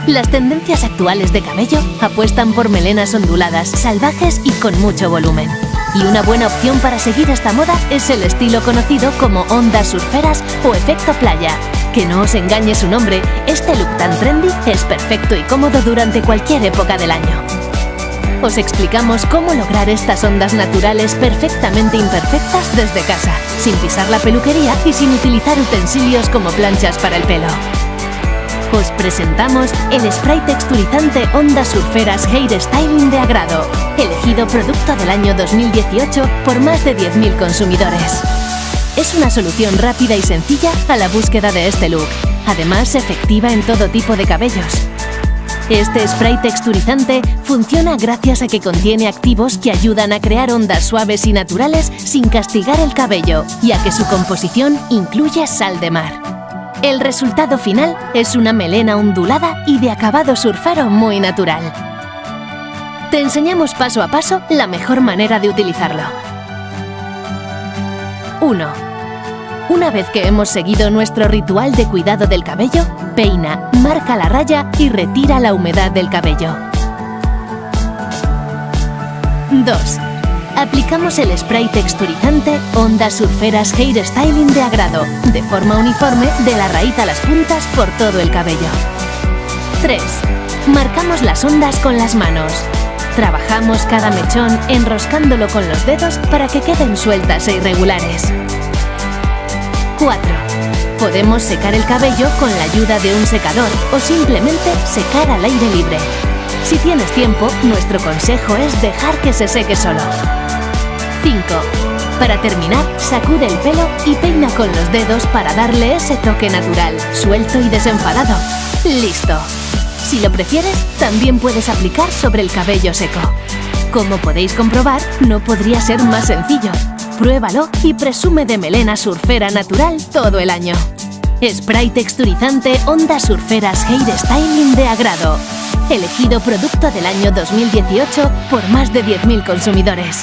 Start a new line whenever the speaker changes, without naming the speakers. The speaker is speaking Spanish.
Las tendencias actuales de cabello apuestan por melenas onduladas, salvajes y con mucho volumen. Y una buena opción para seguir esta moda es el estilo conocido como ondas surferas o efecto playa. Que no os engañe su nombre, este look tan trendy es perfecto y cómodo durante cualquier época del año. Os explicamos cómo lograr estas ondas naturales perfectamente imperfectas desde casa, sin pisar la peluquería y sin utilizar utensilios como planchas para el pelo. Os presentamos el spray texturizante Ondas Surferas Hair Styling de Agrado, elegido producto del año 2018 por más de 10.000 consumidores. Es una solución rápida y sencilla a la búsqueda de este look, además efectiva en todo tipo de cabellos. Este spray texturizante funciona gracias a que contiene activos que ayudan a crear ondas suaves y naturales sin castigar el cabello y a que su composición incluye sal de mar. El resultado final es una melena ondulada y de acabado surfero muy natural. Te enseñamos paso a paso la mejor manera de utilizarlo. 1. Una vez que hemos seguido nuestro ritual de cuidado del cabello, peina, marca la raya y retira la humedad del cabello. 2. Aplicamos el spray texturizante Ondas Surferas Hair Styling de Agrado, de forma uniforme de la raíz a las puntas por todo el cabello. 3. Marcamos las ondas con las manos. Trabajamos cada mechón enroscándolo con los dedos para que queden sueltas e irregulares. 4. Podemos secar el cabello con la ayuda de un secador o simplemente secar al aire libre. Si tienes tiempo, nuestro consejo es dejar que se seque solo. 5. Para terminar, sacude el pelo y peina con los dedos para darle ese toque natural, suelto y desenfadado. ¡Listo! Si lo prefieres, también puedes aplicar sobre el cabello seco. Como podéis comprobar, no podría ser más sencillo. Pruébalo y presume de melena surfera natural todo el año. Spray texturizante Ondas Surferas Hair Styling de Agrado, elegido producto del año 2018 por más de 10.000 consumidores.